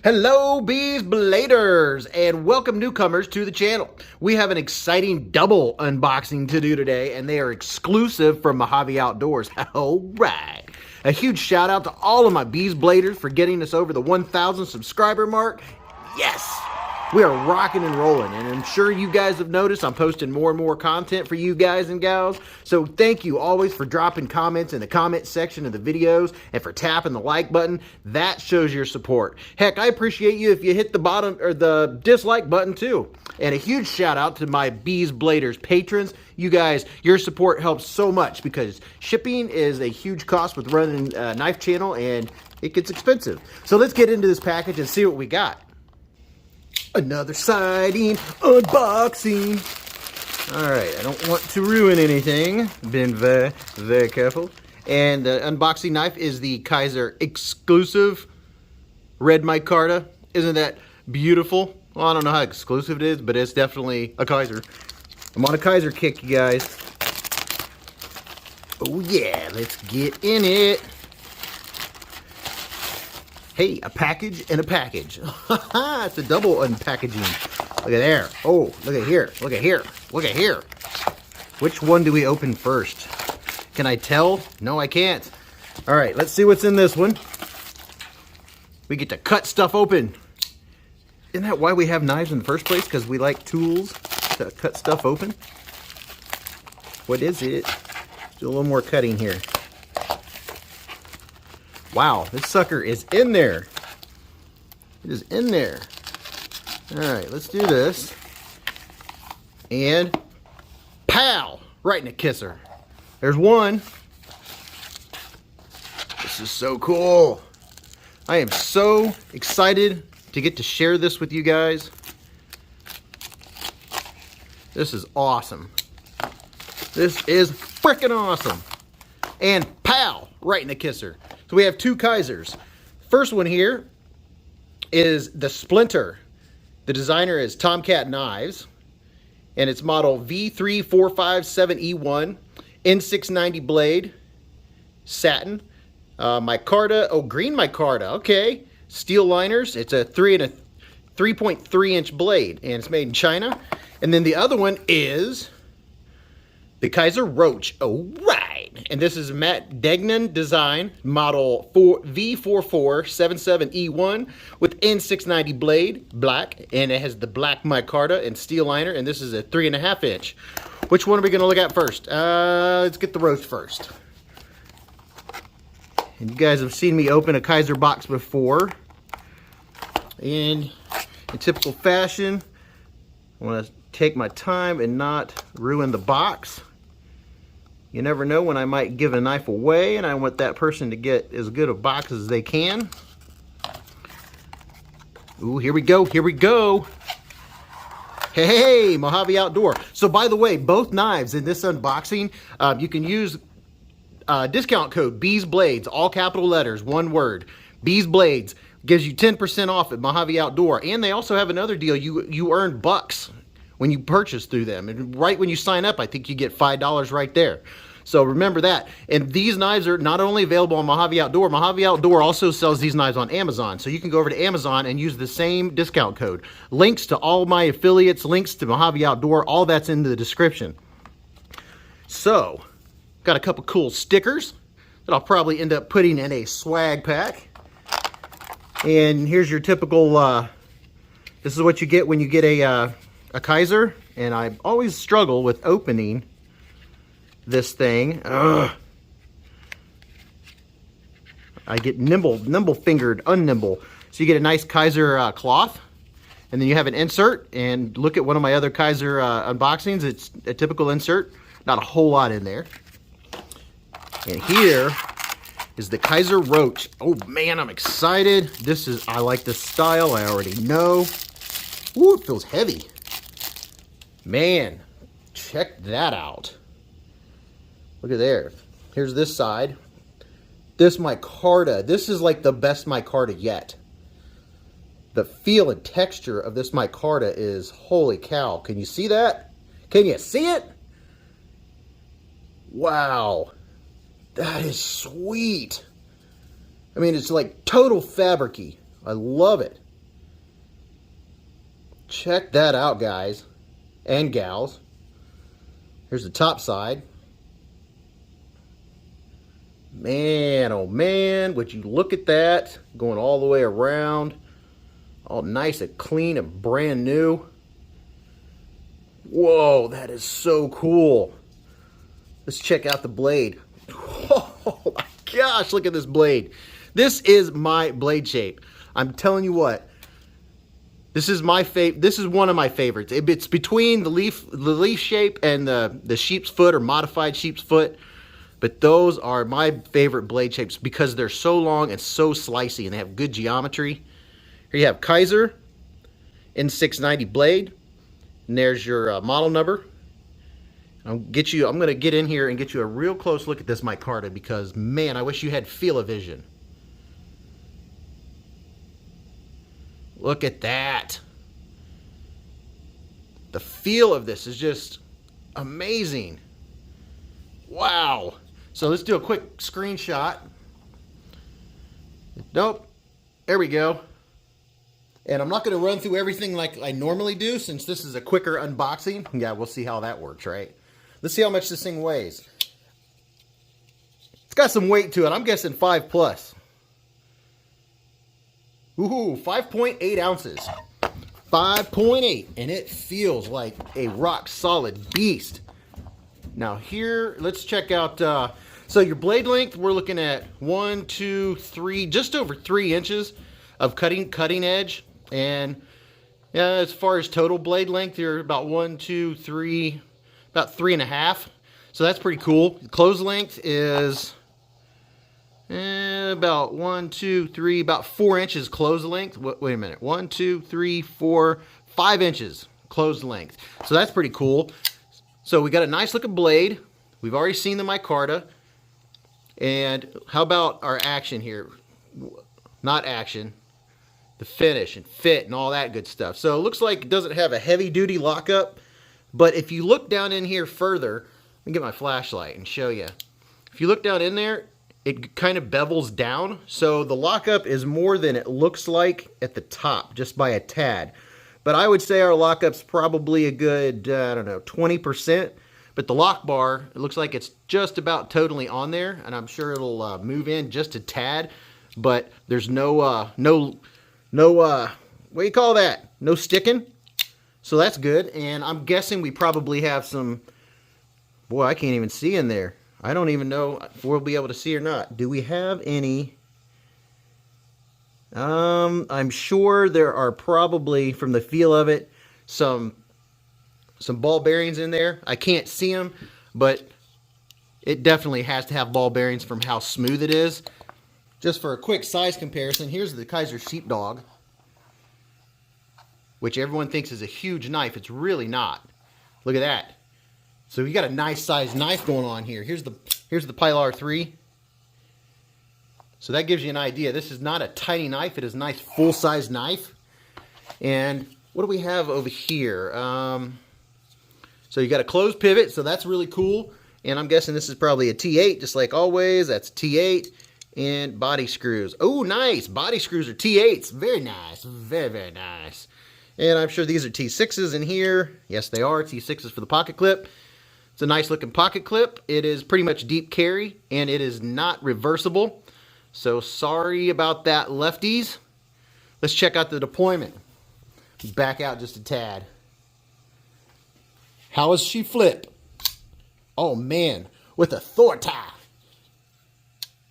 Hello, Beez Bladers, and welcome newcomers to the channel. We have an exciting double unboxing to do today, and they are exclusive from Mojave Outdoors. All right. A huge shout out to all of my Beez Bladers for getting us over the 1,000 subscriber mark. Yes! We are rocking and rolling, and I'm sure you guys have noticed I'm posting more and more content for you guys and gals. So thank you always for dropping comments in the comment section of the videos and for tapping the like button. That shows your support. Heck, I appreciate you if you hit the bottom or the dislike button too. And a huge shout out to my Beez Bladers patrons. You guys, your support helps so much because shipping is a huge cost with running a knife channel and it gets expensive. So let's get into this package and see what we got. Another siding unboxing. All right, I don't want to ruin anything. Been very, very careful. And the unboxing knife is the Kaiser exclusive red micarta. Isn't that beautiful? Well, I don't know how exclusive it is, but it's definitely a Kaiser. I'm on a Kaiser kick, you guys. Oh yeah, let's get in it. Hey, a package and a package. It's a double unpackaging. Look at there. Oh, look at here. Look at here. Look at here. Which one do we open first? Can I tell? No, I can't. All right, let's see what's in this one. We get to cut stuff open. Isn't that why we have knives in the first place? Because we like tools to cut stuff open? What is it? Do a little more cutting here. Wow, this sucker is in there. It is in there. All right, let's do this. And pow, right in the kisser. There's one. This is so cool. I am so excited to get to share this with you guys. This is awesome. This is freaking awesome. And pow, right in the kisser. So we have two Kaisers. First one here is the Splinter. The designer is Tomcat Knives, and it's model V3457E1, N690 blade, satin, micarta, oh, green micarta, okay. Steel liners, it's a 3.3 inch blade, and it's made in China. And then the other one is the Kaiser Roach, oh, right. And this is Matt Degnan design, model V4477E1 with N690 blade, black, and it has the black micarta and steel liner, and this is a 3.5 inch. Which one are we going to look at first? Let's get the Roach first. And you guys have seen me open a Kaiser box before. And in typical fashion, I want to take my time and not ruin the box. You never know when I might give a knife away, and I want that person to get as good a box as they can. Ooh, here we go, here we go. Hey, Mojave Outdoor. So by the way, both knives in this unboxing, you can use discount code Beez Blades, all capital letters, one word. Beez Blades gives you 10% off at Mojave Outdoor. And they also have another deal. You earn bucks when you purchase through them. And right when you sign up, I think you get $5 right there. So remember that. And these knives are not only available on Mojave Outdoor, Mojave Outdoor also sells these knives on Amazon. So you can go over to Amazon and use the same discount code. Links to all my affiliates, links to Mojave Outdoor, all that's in the description. So, got a couple cool stickers that I'll probably end up putting in a swag pack. And here's your typical, this is what you get when you get a Kaiser, and I always struggle with opening this thing. Ugh. I get nimble-fingered, unnimble. So you get a nice Kaiser cloth, and then you have an insert, and look at one of my other Kaiser unboxings. It's a typical insert, not a whole lot in there. And here is the Kaiser Roach. Oh man, I'm excited. I like this style, I already know. Ooh, it feels heavy. Man, check that out. Look at there. Here's this side. This micarta, this is like the best micarta yet. The feel and texture of this micarta is, holy cow. Can you see that? Can you see it? Wow. That is sweet. I mean, it's like total fabric-y. I love it. Check that out, guys and gals. Here's the top side. Man, oh man, would you look at that, going all the way around, all nice and clean and brand new. Whoa, that is so cool. Let's check out the blade. Oh my gosh, look at this blade. This is my blade shape. I'm telling you what, this is my favorite. This is one of my favorites. It's between the leaf shape and the sheep's foot or modified sheep's foot. But those are my favorite blade shapes because they're so long and so slicey and they have good geometry. Here you have Kizer N690 blade. And there's your model number. I'm going to get in here and get you a real close look at this micarta because, man, I wish you had feel-o-vision. Look at that. The feel of this is just amazing. Wow. So let's do a quick screenshot. Nope. There we go. And I'm not going to run through everything like I normally do since this is a quicker unboxing. Yeah, we'll see how that works, right? Let's see how much this thing weighs. It's got some weight to it. I'm guessing 5+. Ooh, 5.8 ounces. 5.8. And it feels like a rock-solid beast. Now here, let's check out, so your blade length, we're looking at 1, 2, 3, just over 3 inches of cutting edge. And as far as total blade length, you're about 1, 2, 3, about 3.5. So that's pretty cool. The close length is about 1, 2, 3, about 4 inches close length. Wait a minute, 1, 2, 3, 4, 5 inches closed length. So that's pretty cool. So we got a nice looking blade. We've already seen the micarta. And how about our action here? Not action. The finish and fit and all that good stuff. So it looks like it doesn't have a heavy duty lockup. But if you look down in here further, let me get my flashlight and show you. If you look down in there, it kind of bevels down. So the lockup is more than it looks like at the top, just by a tad. But I would say our lockup's probably a good, I don't know, 20%. But the lock bar, it looks like it's just about totally on there. And I'm sure it'll move in just a tad. But there's no, what do you call that? No sticking. So that's good. And I'm guessing we probably have some, boy, I can't even see in there. I don't even know if we'll be able to see or not. Do we have any? I'm sure there are probably, from the feel of it, some ball bearings in there. I can't see them, but it definitely has to have ball bearings from how smooth it is. Just for a quick size comparison, here's the Kaiser Sheepdog, which everyone thinks is a huge knife. It's really not. Look at that. So you got a nice size knife going on here. Here's the Pilar 3. So that gives you an idea. This is not a tiny knife. It is a nice full-size knife. And what do we have over here? So you got a closed pivot, so that's really cool. And I'm guessing this is probably a T8, just like always. That's T8. And body screws. Oh, nice. Body screws are T8s. Very nice. Very, very nice. And I'm sure these are T6s in here. Yes, they are. T6s for the pocket clip. It's a nice looking pocket clip. It is pretty much deep carry, and it is not reversible. So sorry about that, lefties. Let's check out the deployment. Back out just a tad. How does she flip? Oh man, with authority.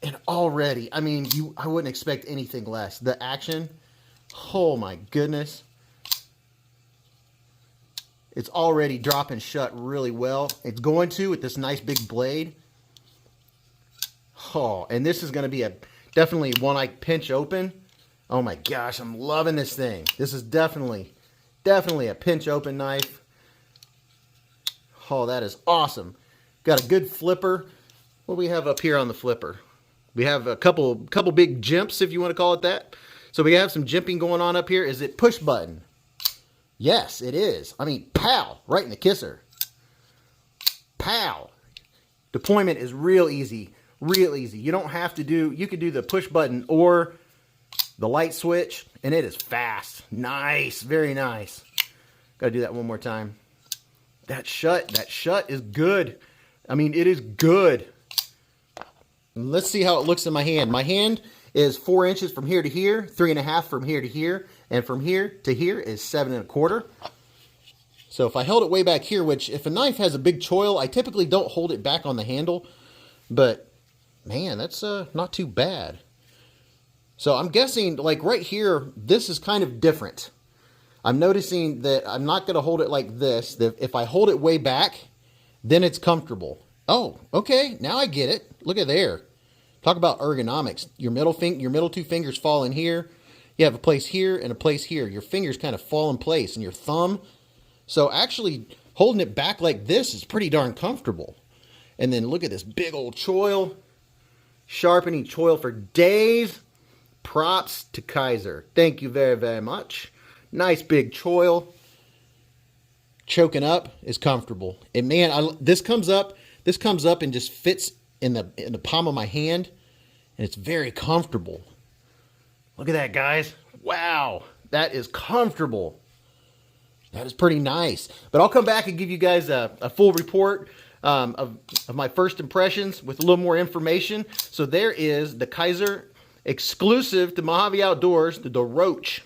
And already, I mean, I wouldn't expect anything less. The action, oh my goodness. It's already dropping shut really well. It's going to with this nice big blade. Oh, and this is going to be definitely one I pinch open. Oh my gosh, I'm loving this thing. This is definitely a pinch open knife. Oh, that is awesome. Got a good flipper. What do we have up here on the flipper? We have a couple big jimps, if you want to call it that. So we have some jimping going on up here. Is it push button? Yes, it is. I mean, pow, right in the kisser. Pow. Deployment is real easy. Real easy. You don't have to you could do the push button or the light switch, and it is fast. Nice. Very nice. Gotta do that one more time. That shut is good. I mean, it is good. Let's see how it looks in my hand. My hand is 4 inches from here to here, 3.5 from here to here, and from here to here is 7.25. So if I held it way back here, which if a knife has a big choil, I typically don't hold it back on the handle, but man, that's not too bad. So I'm guessing, like right here, this is kind of different. I'm noticing that I'm not going to hold it like this. That if I hold it way back, then it's comfortable. Oh, okay, now I get it. Look at there. Talk about ergonomics. Your middle 2 fingers fall in here. You have a place here and a place here. Your fingers kind of fall in place, and your thumb. So actually holding it back like this is pretty darn comfortable. And then look at this big old choil. Sharpening choil for days. Props to Kizer. Thank you very, very much. Nice big choil. Choking up is comfortable. And man, this comes up and just fits in the palm of my hand, and it's very comfortable. Look at that, guys. Wow, that is comfortable. That is pretty nice. But I'll come back and give you guys a full report of my first impressions with a little more information. So there is the Kizer exclusive to Mojave Outdoors, the Roach.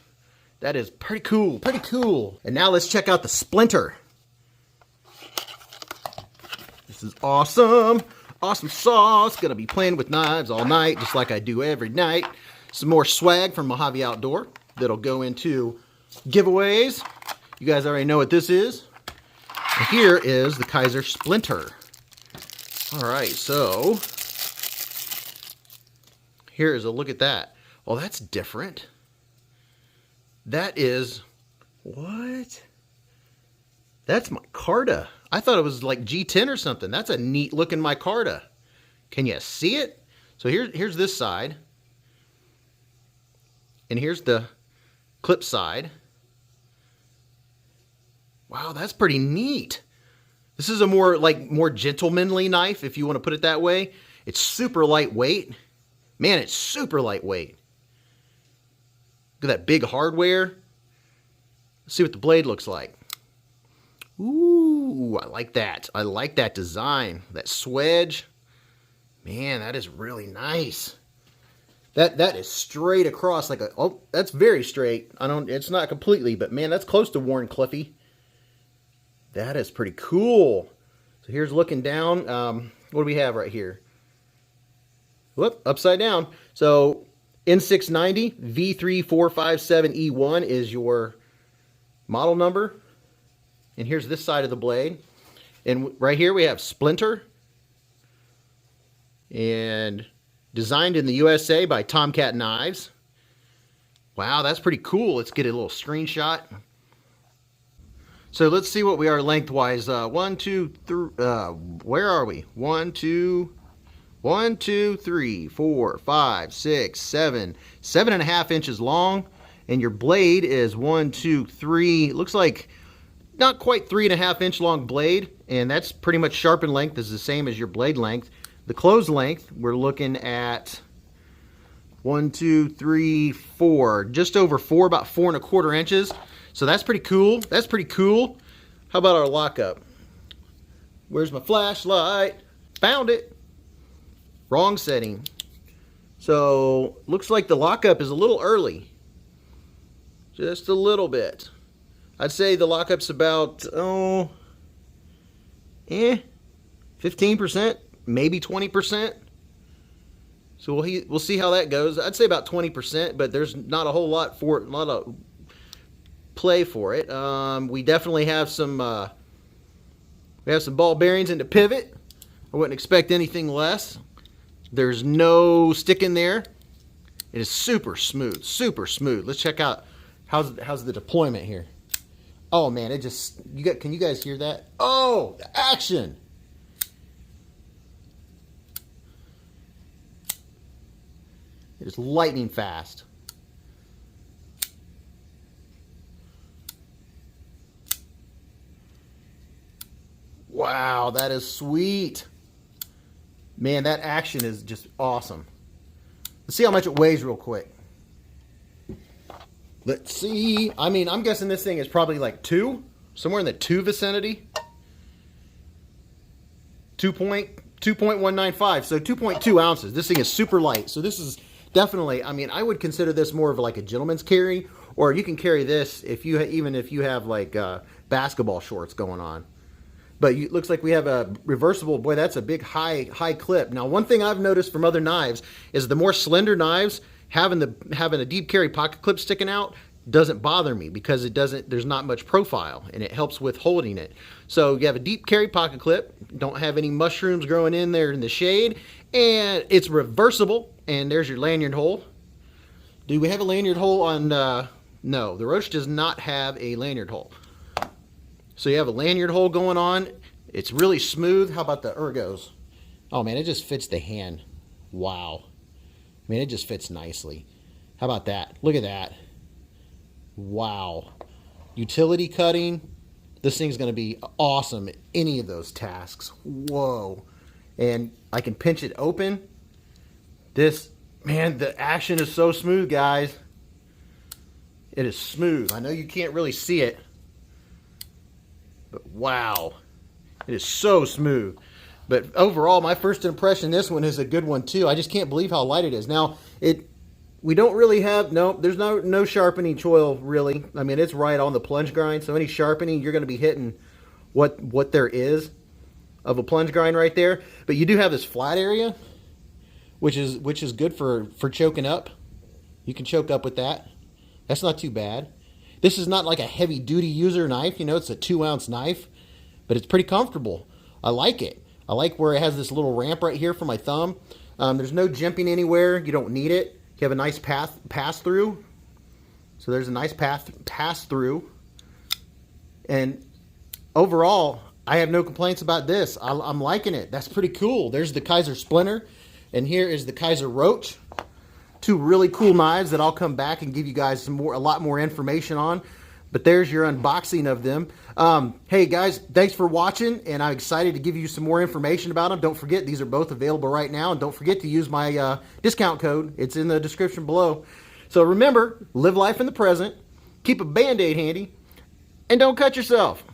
That is pretty cool, pretty cool. And now let's check out the Splinter. This is awesome. Awesome sauce. Gonna be playing with knives all night, just like I do every night. Some more swag from Mojave Outdoor that'll go into giveaways. You guys already know what this is. And here is the Kaiser Splinter. All right, so here is a look at that. Oh, that's different. That is, what? That's Micarta. I thought it was like G10 or something. That's a neat looking Micarta. Can you see it? So here's this side. And here's the clip side. Wow, that's pretty neat. This is a more gentlemanly knife, if you want to put it that way. It's super lightweight. Man, it's super lightweight. Look at that big hardware. Let's see what the blade looks like. Ooh, I like that. I like that design. That swedge. Man, that is really nice. That is straight across like a, oh, that's very straight. It's not completely, but man, that's close to Warren Cliffy. That is pretty cool. So here's looking down. What do we have right here? Whoop, upside down. So N690 V3457E1 is your model number. And here's this side of the blade. And right here we have Splinter. And designed in the USA by Tomcat Knives. Wow, that's pretty cool. Let's get a little screenshot. So let's see what we are lengthwise. 1, 2, 3. Where are we? 1, 2, 3, 4, 5, 6, 7. 7.5 inches long. And your blade is 1, 2, 3. Looks like not quite 3.5 inch long blade. And that's pretty much sharpened length is the same as your blade length. The close length, we're looking at 1, 2, 3, 4. Just over 4, about 4.25 inches. So that's pretty cool. That's pretty cool. How about our lockup? Where's my flashlight? Found it. Wrong setting. So looks like the lockup is a little early. Just a little bit. I'd say the lockup's about 15%, maybe 20%. So we'll see how that goes. I'd say about 20%, but there's not a whole lot for it, a lot of play for it. We definitely have some ball bearings in the pivot. I wouldn't expect anything less. There's no stick in there. It is super smooth, super smooth. Let's check out how's the deployment here. Oh man, it just can you guys hear that? Oh, the action. It is lightning fast. Wow, that is sweet. Man, that action is just awesome. Let's see how much it weighs real quick. Let's see. I mean, I'm guessing this thing is probably like 2. somewhere in the 2 vicinity. 2.195, so 2.2 ounces. This thing is super light. So this is definitely, I mean, I would consider this more of like a gentleman's carry, or you can carry this if you even if you have like basketball shorts going on. But it looks like we have a reversible. Boy, that's a big high clip. Now, one thing I've noticed from other knives is the more slender knives, having a deep carry pocket clip sticking out doesn't bother me, because there's not much profile, and it helps with holding it. So you have a deep carry pocket clip, don't have any mushrooms growing in there in the shade, and it's reversible. And there's your lanyard hole. Do we have a lanyard hole on? No, the Roach does not have a lanyard hole. So you have a lanyard hole going on. It's really smooth. How about the ergos? Oh man, it just fits the hand. Wow. I mean, it just fits nicely. How about that? Look at that. Wow. Utility cutting. This thing's going to be awesome at any of those tasks. Whoa. And I can pinch it open. This, man, the action is so smooth, guys. It is smooth. I know you can't really see it, but wow, it is so smooth. But overall, my first impression, this one is a good one too. I just can't believe how light it is. Now, we don't really have, there's no sharpening choil really. I mean, it's right on the plunge grind, so any sharpening, you're going to be hitting what there is of a plunge grind right there. But you do have this flat area, which is good for choking up. You can choke up with that. That's not too bad. This is not like a heavy duty user knife, you know, it's a 2-ounce knife, but it's pretty comfortable. I like it. I like where it has this little ramp right here for my thumb. There's no jimping anywhere. You don't need it. You have a nice pass through. So there's a nice pass through. And overall, I have no complaints about this. I'm liking it. That's pretty cool. There's the Kaiser Splinter, and here is the Kaiser Roach. Two really cool knives that I'll come back and give you guys a lot more information on. But there's your unboxing of them. Hey guys, thanks for watching, and I'm excited to give you some more information about them. Don't forget, these are both available right now, and don't forget to use my discount code. It's in the description below. So remember, live life in the present, keep a Band-Aid handy, and don't cut yourself.